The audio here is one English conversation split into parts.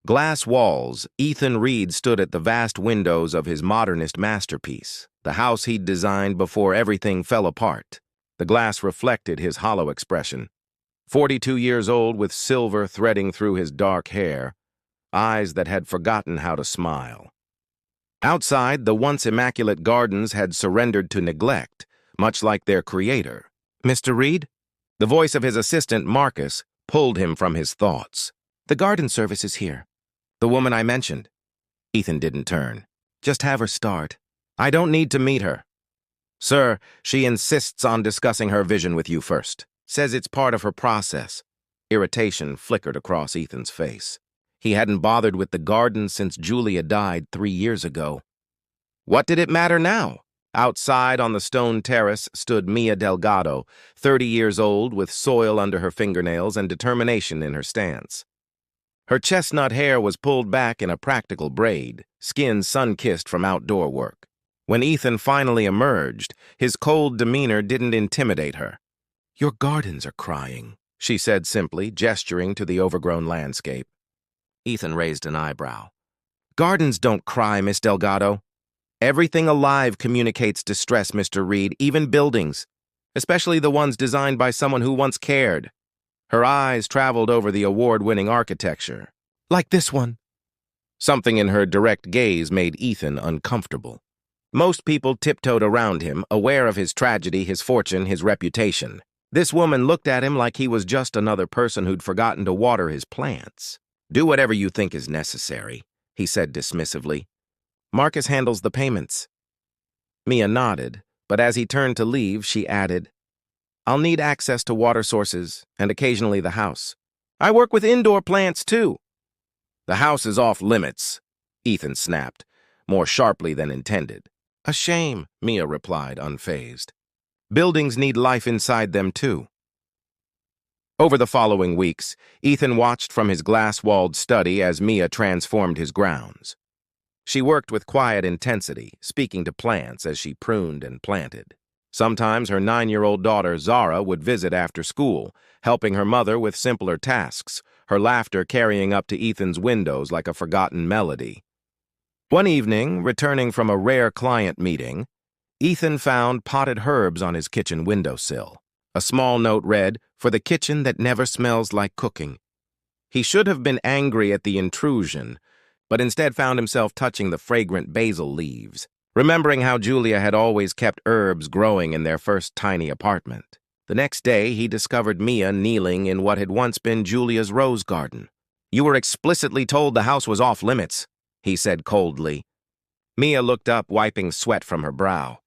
Glass walls, Ethan Reed stood at the vast windows of his modernist masterpiece, the house he'd designed before everything fell apart. The glass reflected his hollow expression. 42 years old with silver threading through his dark hair, eyes that had forgotten how to smile. Outside, the once immaculate gardens had surrendered to neglect, much like their creator. "Mr. Reed?" The voice of his assistant, Marcus, pulled him from his thoughts. "The garden service is here. The woman I mentioned." Ethan didn't turn. "Just have her start. I don't need to meet her." "Sir, she insists on discussing her vision with you first. Says it's part of her process." Irritation flickered across Ethan's face. He hadn't bothered with the garden since Julia died 3 years ago. What did it matter now? Outside on the stone terrace stood Mia Delgado, 30 years old, with soil under her fingernails and determination in her stance. Her chestnut hair was pulled back in a practical braid, skin sun-kissed from outdoor work. When Ethan finally emerged, his cold demeanor didn't intimidate her. "Your gardens are crying," she said simply, gesturing to the overgrown landscape. Ethan raised an eyebrow. "Gardens don't cry, Miss Delgado. Everything alive communicates distress, Mr. Reed, even buildings, especially the ones designed by someone who once cared." Her eyes traveled over the award-winning architecture. "Like this one." Something in her direct gaze made Ethan uncomfortable. Most people tiptoed around him, aware of his tragedy, his fortune, his reputation. This woman looked at him like he was just another person who'd forgotten to water his plants. "Do whatever you think is necessary," he said dismissively. "Marcus handles the payments." Mia nodded, but as he turned to leave, she added, "I'll need access to water sources and occasionally the house. I work with indoor plants, too." "The house is off limits," Ethan snapped, more sharply than intended. "A shame," Mia replied, unfazed. "Buildings need life inside them, too." Over the following weeks, Ethan watched from his glass-walled study as Mia transformed his grounds. She worked with quiet intensity, speaking to plants as she pruned and planted. Sometimes her 9-year-old daughter, Zara, would visit after school, helping her mother with simpler tasks, her laughter carrying up to Ethan's windows like a forgotten melody. One evening, returning from a rare client meeting, Ethan found potted herbs on his kitchen windowsill. A small note read, "For the kitchen that never smells like cooking." He should have been angry at the intrusion, but instead found himself touching the fragrant basil leaves, remembering how Julia had always kept herbs growing in their first tiny apartment. The next day, he discovered Mia kneeling in what had once been Julia's rose garden. "You were explicitly told the house was off limits," he said coldly. Mia looked up, wiping sweat from her brow.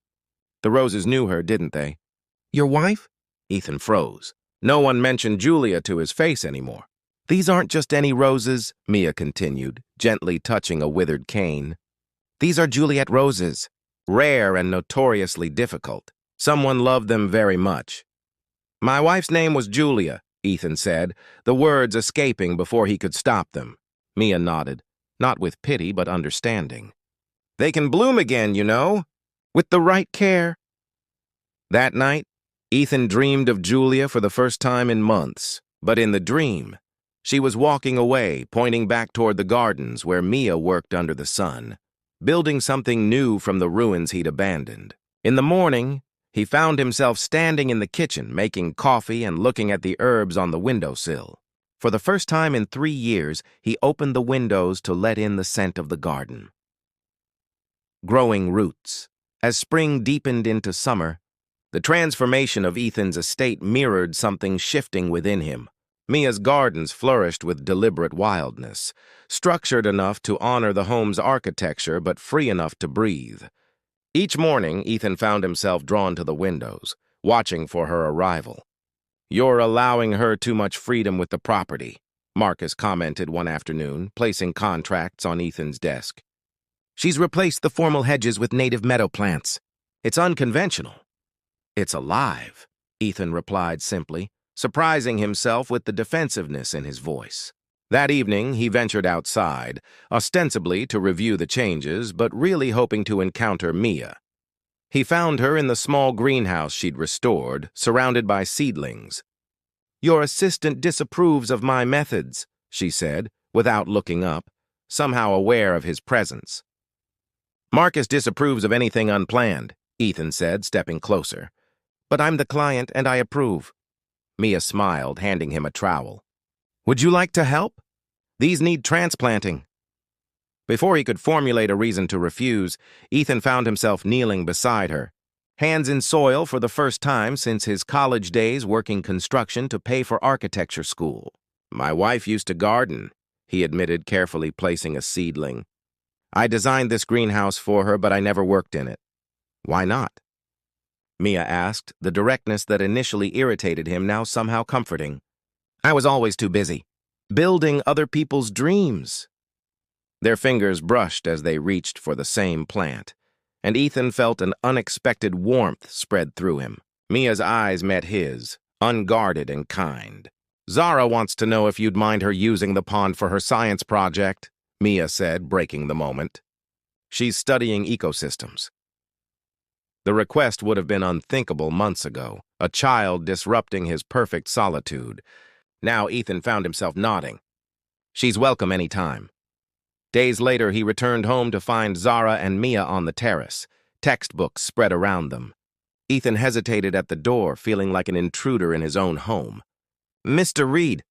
"The roses knew her, didn't they?" "Your wife?" Ethan froze. No one mentioned Julia to his face anymore. "These aren't just any roses," Mia continued, gently touching a withered cane. "These are Juliet roses, rare and notoriously difficult. Someone loved them very much." "My wife's name was Julia," Ethan said, the words escaping before he could stop them. Mia nodded, not with pity but understanding. "They can bloom again, you know, with the right care." That night, Ethan dreamed of Julia for the first time in months, but in the dream, she was walking away, pointing back toward the gardens where Mia worked under the sun, building something new from the ruins he'd abandoned. In the morning, he found himself standing in the kitchen, making coffee and looking at the herbs on the windowsill. For the first time in 3 years, he opened the windows to let in the scent of the garden. Growing roots. As spring deepened into summer, the transformation of Ethan's estate mirrored something shifting within him. Mia's gardens flourished with deliberate wildness, structured enough to honor the home's architecture but free enough to breathe. Each morning, Ethan found himself drawn to the windows, watching for her arrival. "You're allowing her too much freedom with the property," Marcus commented one afternoon, placing contracts on Ethan's desk. "She's replaced the formal hedges with native meadow plants. It's unconventional." "It's alive," Ethan replied simply, surprising himself with the defensiveness in his voice. That evening, he ventured outside, ostensibly to review the changes, but really hoping to encounter Mia. He found her in the small greenhouse she'd restored, surrounded by seedlings. "Your assistant disapproves of my methods," she said, without looking up, somehow aware of his presence. "Marcus disapproves of anything unplanned," Ethan said, stepping closer. "But I'm the client, and I approve." Mia smiled, handing him a trowel. "Would you like to help? These need transplanting." Before he could formulate a reason to refuse, Ethan found himself kneeling beside her, hands in soil for the first time since his college days working construction to pay for architecture school. "My wife used to garden," he admitted, carefully placing a seedling. "I designed this greenhouse for her, but I never worked in it." "Why not?" Mia asked, the directness that initially irritated him now somehow comforting. "I was always too busy, building other people's dreams." Their fingers brushed as they reached for the same plant, and Ethan felt an unexpected warmth spread through him. Mia's eyes met his, unguarded and kind. "Zara wants to know if you'd mind her using the pond for her science project," Mia said, breaking the moment. "She's studying ecosystems." The request would have been unthinkable months ago, a child disrupting his perfect solitude. Now Ethan found himself nodding. "She's welcome any time." Days later, he returned home to find Zara and Mia on the terrace, textbooks spread around them. Ethan hesitated at the door, feeling like an intruder in his own home. "Mr. Reed,"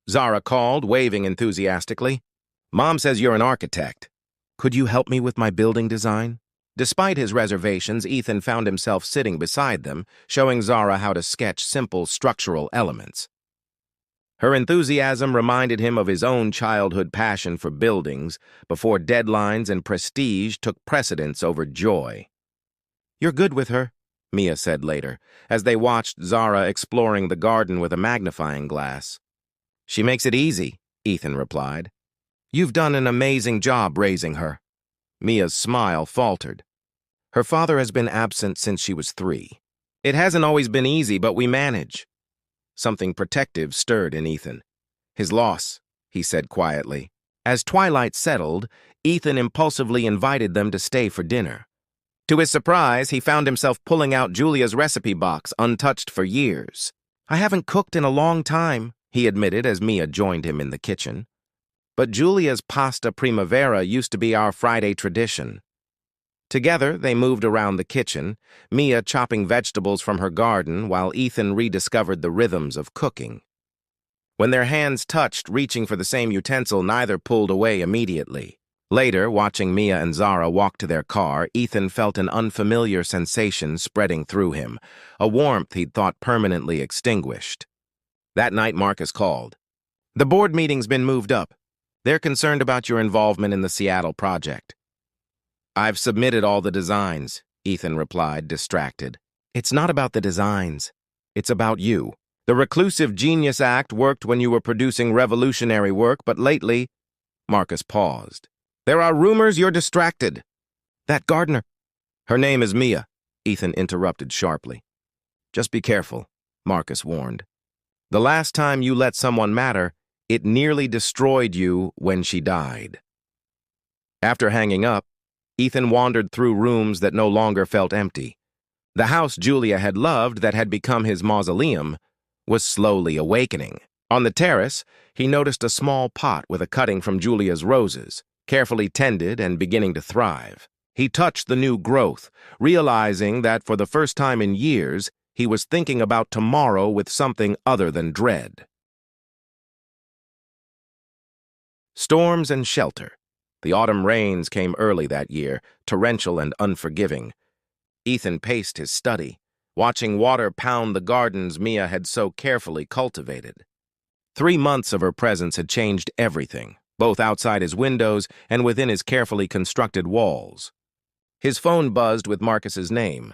Zara called, waving enthusiastically. "Mom says you're an architect. Could you help me with my building design?" Despite his reservations, Ethan found himself sitting beside them, showing Zara how to sketch simple structural elements. Her enthusiasm reminded him of his own childhood passion for buildings before deadlines and prestige took precedence over joy. "You're good with her," Mia said later, as they watched Zara exploring the garden with a magnifying glass. "She makes it easy," Ethan replied. "You've done an amazing job raising her." Mia's smile faltered. "Her father has been absent since she was 3. It hasn't always been easy, but we manage." Something protective stirred in Ethan. "His loss," he said quietly. As twilight settled, Ethan impulsively invited them to stay for dinner. To his surprise, he found himself pulling out Julia's recipe box, untouched for years. "I haven't cooked in a long time," he admitted as Mia joined him in the kitchen. "But Julia's pasta primavera used to be our Friday tradition." Together, they moved around the kitchen, Mia chopping vegetables from her garden while Ethan rediscovered the rhythms of cooking. When their hands touched, reaching for the same utensil, neither pulled away immediately. Later, watching Mia and Zara walk to their car, Ethan felt an unfamiliar sensation spreading through him, a warmth he'd thought permanently extinguished. That night, Marcus called. "The board meeting's been moved up. They're concerned about your involvement in the Seattle project." "I've submitted all the designs," Ethan replied, distracted. "It's not about the designs. It's about you. The Reclusive Genius Act worked when you were producing revolutionary work, but lately—" Marcus paused. "There are rumors you're distracted." "That gardener—" "Her name is Mia," Ethan interrupted sharply. "Just be careful," Marcus warned. "The last time you let someone matter, it nearly destroyed you when she died." After hanging up, Ethan wandered through rooms that no longer felt empty. The house Julia had loved, that had become his mausoleum, was slowly awakening. On the terrace, he noticed a small pot with a cutting from Julia's roses, carefully tended and beginning to thrive. He touched the new growth, realizing that for the first time in years, he was thinking about tomorrow with something other than dread. Storms and shelter. The autumn rains came early that year, torrential and unforgiving. Ethan paced his study, watching water pound the gardens Mia had so carefully cultivated. 3 months of her presence had changed everything, both outside his windows and within his carefully constructed walls. His phone buzzed with Marcus's name.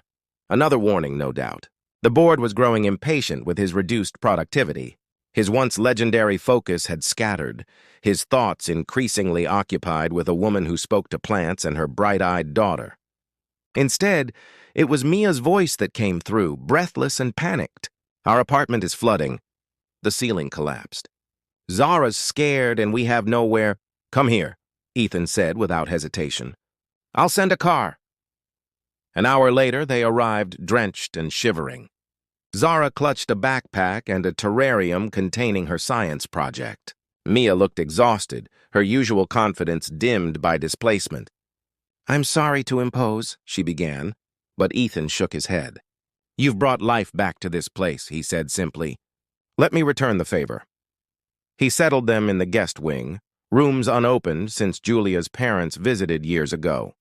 Another warning, no doubt. The board was growing impatient with his reduced productivity. His once legendary focus had scattered, his thoughts increasingly occupied with a woman who spoke to plants and her bright-eyed daughter. Instead, it was Mia's voice that came through, breathless and panicked. "Our apartment is flooding." The ceiling collapsed. "Zara's scared and we have nowhere—" "Come here," Ethan said without hesitation. "I'll send a car." An hour later, they arrived drenched and shivering. Zara clutched a backpack and a terrarium containing her science project. Mia looked exhausted, her usual confidence dimmed by displacement. "I'm sorry to impose," she began, but Ethan shook his head. "You've brought life back to this place," he said simply. "Let me return the favor." He settled them in the guest wing, rooms unopened since Julia's parents visited years ago.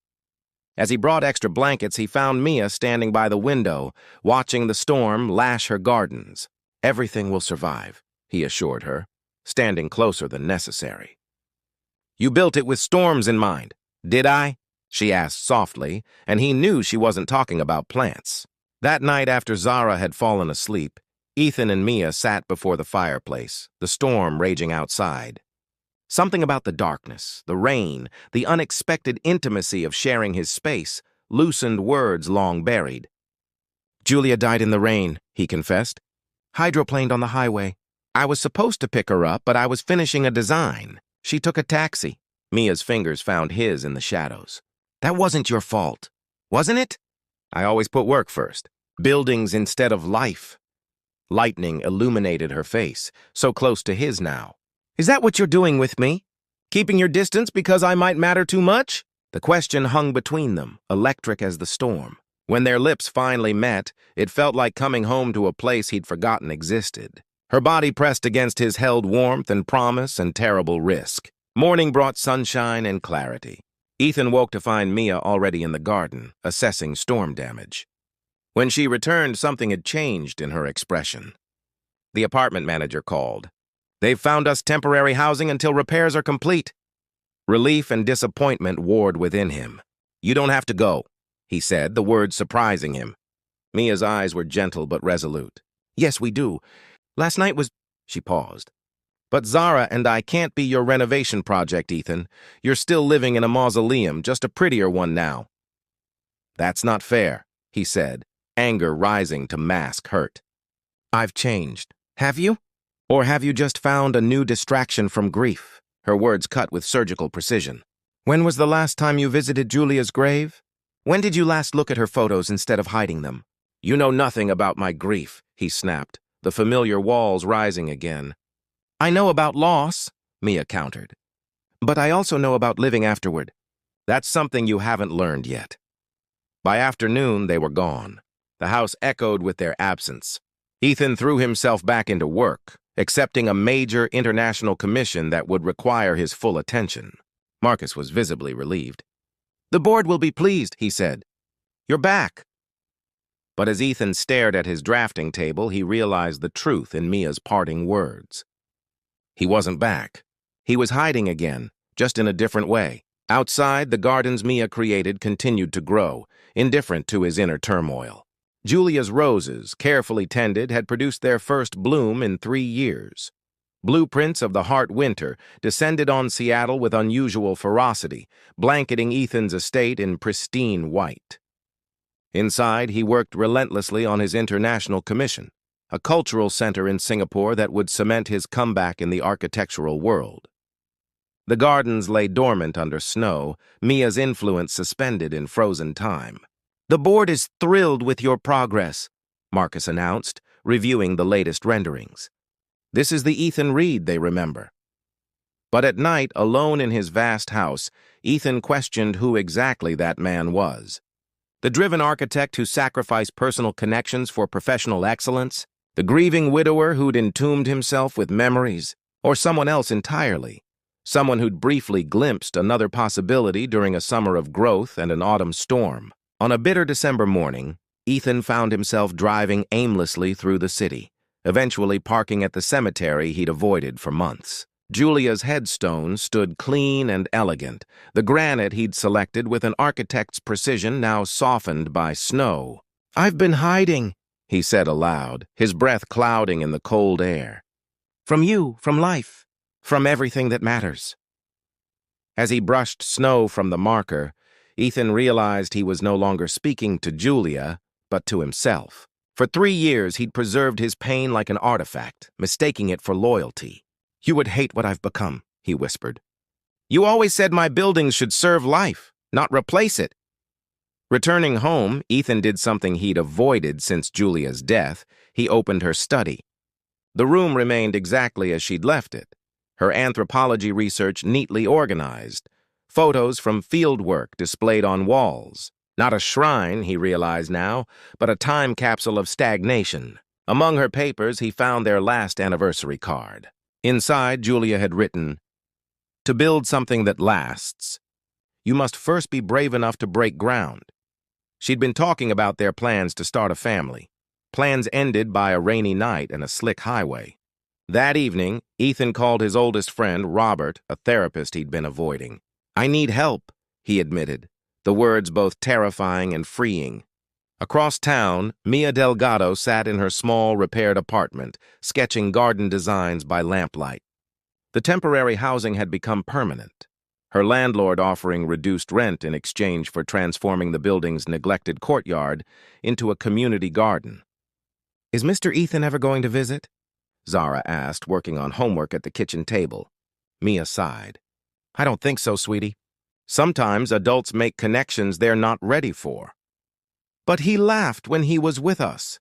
As he brought extra blankets, he found Mia standing by the window, watching the storm lash her gardens. "Everything will survive," he assured her, standing closer than necessary. "You built it with storms in mind, did I?" she asked softly, and he knew she wasn't talking about plants. That night after Zara had fallen asleep, Ethan and Mia sat before the fireplace, the storm raging outside. Something about the darkness, the rain, the unexpected intimacy of sharing his space loosened words long buried. "Julia died in the rain," he confessed. "Hydroplaned on the highway. I was supposed to pick her up, but I was finishing a design. She took a taxi." Mia's fingers found his in the shadows. "That wasn't your fault, wasn't it?" "I always put work first. Buildings instead of life." Lightning illuminated her face, so close to his now. "Is that what you're doing with me? Keeping your distance because I might matter too much?" The question hung between them, electric as the storm. When their lips finally met, it felt like coming home to a place he'd forgotten existed. Her body pressed against his held warmth and promise and terrible risk. Morning brought sunshine and clarity. Ethan woke to find Mia already in the garden, assessing storm damage. When she returned, something had changed in her expression. The apartment manager called. "They've found us temporary housing until repairs are complete." Relief and disappointment warred within him. "You don't have to go," he said, the words surprising him. Mia's eyes were gentle but resolute. "Yes, we do. Last night was—" She paused. "But Zara and I can't be your renovation project, Ethan. You're still living in a mausoleum, just a prettier one now." "That's not fair," he said, anger rising to mask hurt. "I've changed. Have you? Or have you just found a new distraction from grief?" Her words cut with surgical precision. "When was the last time you visited Julia's grave? When did you last look at her photos instead of hiding them?" "You know nothing about my grief," he snapped, the familiar walls rising again. "I know about loss," Mia countered. "But I also know about living afterward." "That's something you haven't learned yet." By afternoon, they were gone. The house echoed with their absence. Ethan threw himself back into work, accepting a major international commission that would require his full attention. Marcus was visibly relieved. "The board will be pleased," he said. "You're back." But as Ethan stared at his drafting table, he realized the truth in Mia's parting words. He wasn't back. He was hiding again, just in a different way. Outside, the gardens Mia created continued to grow, indifferent to his inner turmoil. Julia's roses, carefully tended, had produced their first bloom in 3 years. Blueprints of the Heart Winter descended on Seattle with unusual ferocity, blanketing Ethan's estate in pristine white. Inside, he worked relentlessly on his international commission, a cultural center in Singapore that would cement his comeback in the architectural world. The gardens lay dormant under snow, Mia's influence suspended in frozen time. "The board is thrilled with your progress," Marcus announced, reviewing the latest renderings. This is the Ethan Reed they remember. But at night, alone in his vast house, Ethan questioned who exactly that man was. The driven architect who sacrificed personal connections for professional excellence? The grieving widower who'd entombed himself with memories? Or someone else entirely? Someone who'd briefly glimpsed another possibility during a summer of growth and an autumn storm. On a bitter December morning, Ethan found himself driving aimlessly through the city, eventually parking at the cemetery he'd avoided for months. Julia's headstone stood clean and elegant, the granite he'd selected with an architect's precision now softened by snow. "I've been hiding," he said aloud, his breath clouding in the cold air. "From you, from life, from everything that matters." As he brushed snow from the marker, Ethan realized he was no longer speaking to Julia, but to himself. For 3 years, he'd preserved his pain like an artifact, mistaking it for loyalty. "You would hate what I've become," he whispered. "You always said my buildings should serve life, not replace it." Returning home, Ethan did something he'd avoided since Julia's death. He opened her study. The room remained exactly as she'd left it. her anthropology research neatly organized, photos from fieldwork displayed on walls. Not a shrine, he realized now, but a time capsule of stagnation. Among her papers, he found their last anniversary card. Inside, Julia had written, "To build something that lasts, you must first be brave enough to break ground." She'd been talking about their plans to start a family. Plans ended by a rainy night and a slick highway. That evening, Ethan called his oldest friend, Robert, a therapist he'd been avoiding. "I need help," he admitted, the words both terrifying and freeing. Across town, Mia Delgado sat in her small, repaired apartment, sketching garden designs by lamplight. The temporary housing had become permanent, her landlord offering reduced rent in exchange for transforming the building's neglected courtyard into a community garden. "Is Mr. Ethan ever going to visit?" Zara asked, working on homework at the kitchen table. Mia sighed. "I don't think so, sweetie. Sometimes adults make connections they're not ready for." "But he laughed when he was with us,"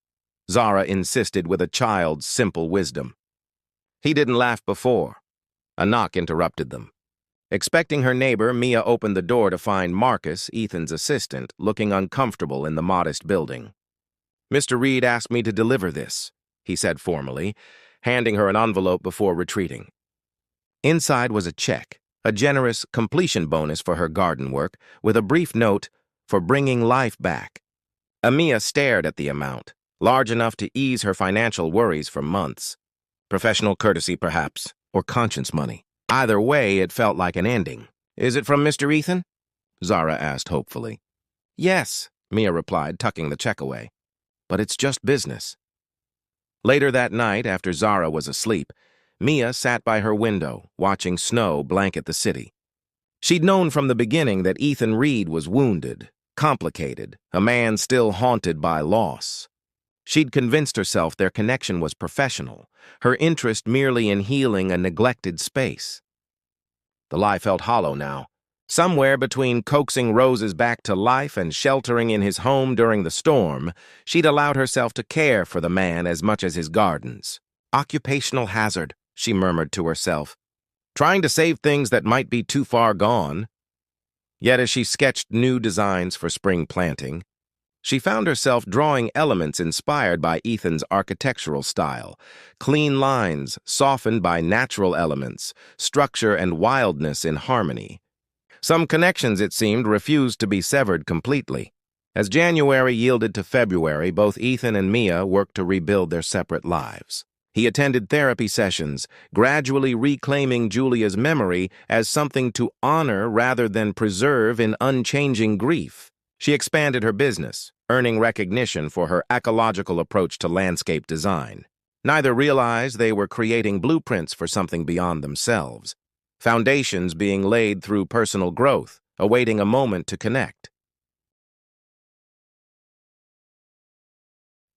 Zara insisted with a child's simple wisdom. "He didn't laugh before." A knock interrupted them. Expecting her neighbor, Mia opened the door to find Marcus, Ethan's assistant, looking uncomfortable in the modest building. "Mr. Reed asked me to deliver this," he said formally, handing her an envelope before retreating. Inside was a check, a generous completion bonus for her garden work, with a brief note for bringing life back. Mia stared at the amount, large enough to ease her financial worries for months. Professional courtesy, perhaps, or conscience money. Either way, it felt like an ending. "Is it from Mr. Ethan?" Zara asked hopefully. "Yes," Mia replied, tucking the check away. "But it's just business." Later that night, after Zara was asleep, Mia sat by her window, watching snow blanket the city. She'd known from the beginning that Ethan Reed was wounded, complicated, a man still haunted by loss. She'd convinced herself their connection was professional, her interest merely in healing a neglected space. The lie felt hollow now. Somewhere between coaxing Rose's back to life and sheltering in his home during the storm, she'd allowed herself to care for the man as much as his gardens. "Occupational hazard," she murmured to herself, trying to save things that might be too far gone. Yet as she sketched new designs for spring planting, she found herself drawing elements inspired by Ethan's architectural style, clean lines softened by natural elements, structure and wildness in harmony. Some connections, it seemed, refused to be severed completely. As January yielded to February, both Ethan and Mia worked to rebuild their separate lives. He attended therapy sessions, gradually reclaiming Julia's memory as something to honor rather than preserve in unchanging grief. She expanded her business, earning recognition for her ecological approach to landscape design. Neither realized they were creating blueprints for something beyond themselves, foundations being laid through personal growth, awaiting a moment to connect.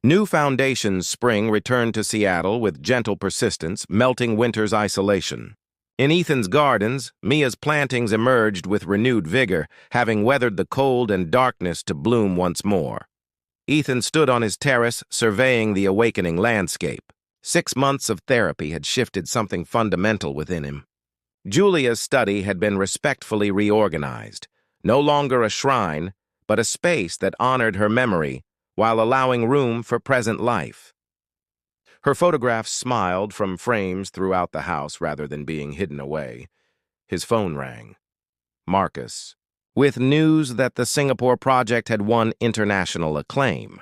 New foundations spring returned to Seattle with gentle persistence, melting winter's isolation. In Ethan's gardens, Mia's plantings emerged with renewed vigor, having weathered the cold and darkness to bloom once more. Ethan stood on his terrace, surveying the awakening landscape. 6 months of therapy had shifted something fundamental within him. Julia's study had been respectfully reorganized, no longer a shrine, but a space that honored her memory while allowing room for present life. Her photographs smiled from frames throughout the house rather than being hidden away. His phone rang. Marcus, with news that the Singapore project had won international acclaim.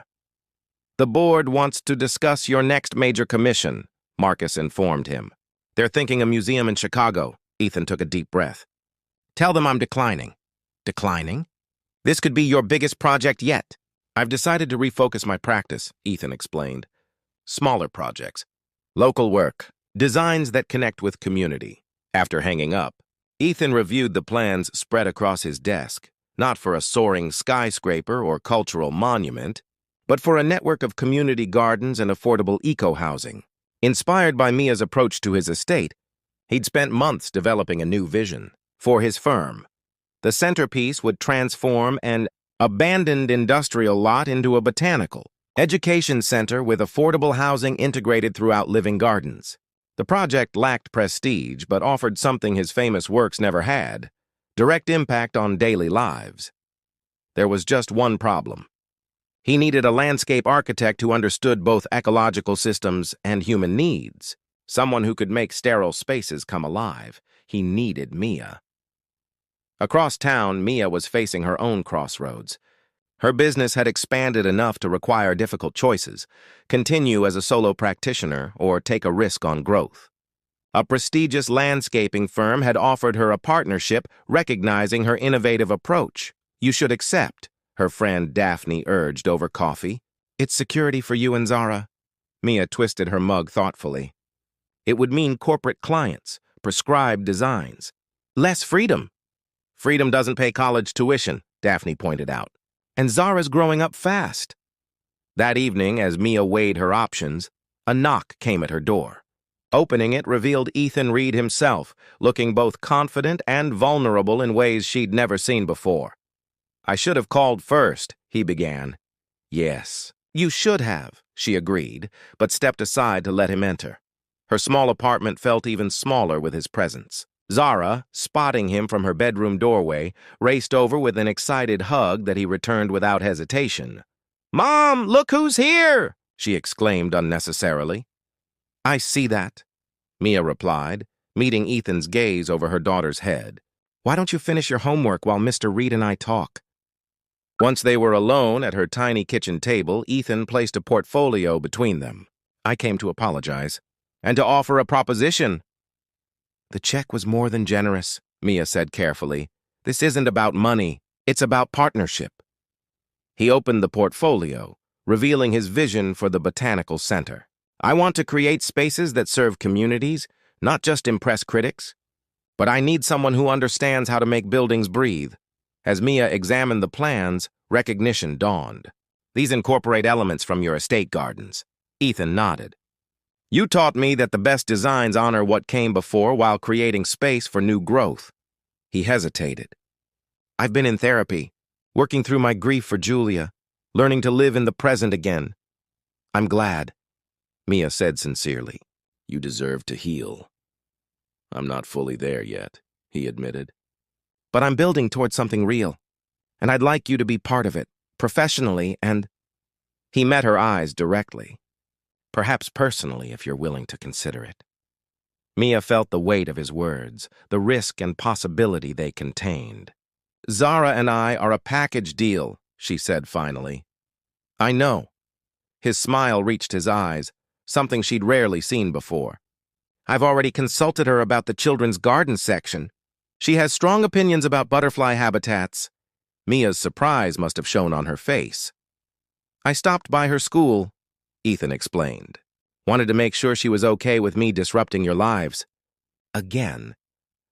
"The board wants to discuss your next major commission," Marcus informed him. "They're thinking a museum in Chicago." Ethan took a deep breath. "Tell them I'm declining." "Declining? This could be your biggest project yet." "I've decided to refocus my practice," Ethan explained. "Smaller projects, local work, designs that connect with community." After hanging up, Ethan reviewed the plans spread across his desk, not for a soaring skyscraper or cultural monument, but for a network of community gardens and affordable eco-housing. Inspired by Mia's approach to his estate, he'd spent months developing a new vision for his firm. The centerpiece would transform an abandoned industrial lot into a botanical education center with affordable housing integrated throughout living gardens. The project lacked prestige, but offered something his famous works never had: direct impact on daily lives. There was just one problem. He needed a landscape architect who understood both ecological systems and human needs, someone who could make sterile spaces come alive. He needed Mia. Across town, Mia was facing her own crossroads. Her business had expanded enough to require difficult choices: continue as a solo practitioner or take a risk on growth. A prestigious landscaping firm had offered her a partnership, recognizing her innovative approach. "You should accept," her friend Daphne urged over coffee. "It's security for you and Zara." Mia twisted her mug thoughtfully. "It would mean corporate clients, prescribed designs. Less freedom." "Freedom doesn't pay college tuition," Daphne pointed out. "And Zara's growing up fast." That evening, as Mia weighed her options, a knock came at her door. Opening it revealed Ethan Reed himself, looking both confident and vulnerable in ways she'd never seen before. "I should have called first," he began. "Yes, you should have," she agreed, but stepped aside to let him enter. Her small apartment felt even smaller with his presence. Zara, spotting him from her bedroom doorway, raced over with an excited hug that he returned without hesitation. "Mom, look who's here!" she exclaimed unnecessarily. "I see that," Mia replied, meeting Ethan's gaze over her daughter's head. "Why don't you finish your homework while Mr. Reed and I talk?" Once they were alone at her tiny kitchen table, Ethan placed a portfolio between them. "I came to apologize. And to offer a proposition." "The check was more than generous," Mia said carefully. "This isn't about money. It's about partnership." He opened the portfolio, revealing his vision for the Botanical Center. "I want to create spaces that serve communities, not just impress critics. But I need someone who understands how to make buildings breathe." As Mia examined the plans, recognition dawned. "These incorporate elements from your estate gardens." Ethan nodded. "You taught me that the best designs honor what came before while creating space for new growth." He hesitated. "I've been in therapy, working through my grief for Julia, learning to live in the present again." "I'm glad," Mia said sincerely. "You deserve to heal." "I'm not fully there yet," he admitted. "But I'm building towards something real, and I'd like you to be part of it, professionally and—" He met her eyes directly. "Perhaps personally, if you're willing to consider it." Mia felt the weight of his words, the risk and possibility they contained. "Zara and I are a package deal," she said finally. "I know." His smile reached his eyes, something she'd rarely seen before. "I've already consulted her about the children's garden section. She has strong opinions about butterfly habitats." Mia's surprise must have shown on her face. "I stopped by her school," Ethan explained. "Wanted to make sure she was okay with me disrupting your lives." Again,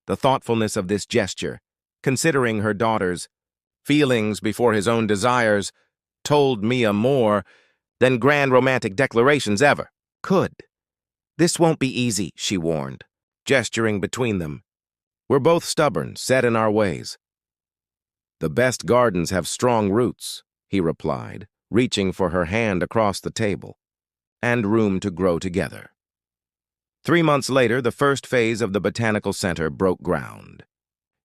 the thoughtfulness of this gesture, considering her daughter's feelings before his own desires, told Mia more than grand romantic declarations ever could. "This won't be easy," she warned, gesturing between them. "We're both stubborn, set in our ways." "The best gardens have strong roots," he replied, reaching for her hand across the table. "And room to grow together." 3 months later, the first phase of the Botanical Center broke ground.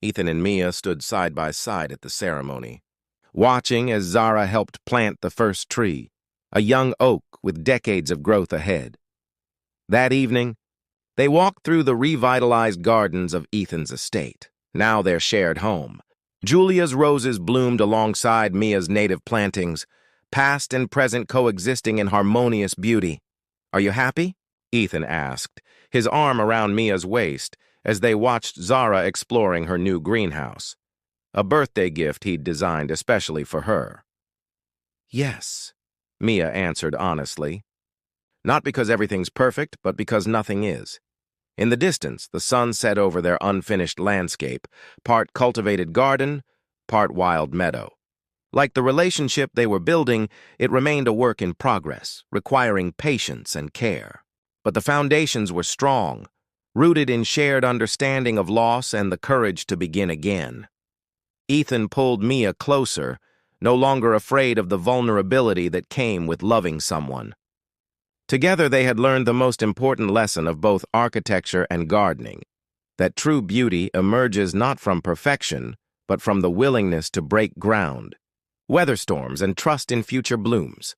Ethan and Mia stood side by side at the ceremony, watching as Zara helped plant the first tree, a young oak with decades of growth ahead. That evening, they walked through the revitalized gardens of Ethan's estate, now their shared home. Julia's roses bloomed alongside Mia's native plantings, past and present coexisting in harmonious beauty. "Are you happy?" Ethan asked, his arm around Mia's waist as they watched Zara exploring her new greenhouse, a birthday gift he'd designed especially for her. "Yes," Mia answered honestly. "Not because everything's perfect, but because nothing is." In the distance, the sun set over their unfinished landscape, part cultivated garden, part wild meadow. Like the relationship they were building, it remained a work in progress, requiring patience and care. But the foundations were strong, rooted in shared understanding of loss and the courage to begin again. Ethan pulled Mia closer, no longer afraid of the vulnerability that came with loving someone. Together they had learned the most important lesson of both architecture and gardening, that true beauty emerges not from perfection, but from the willingness to break ground, weather storms, and trust in future blooms.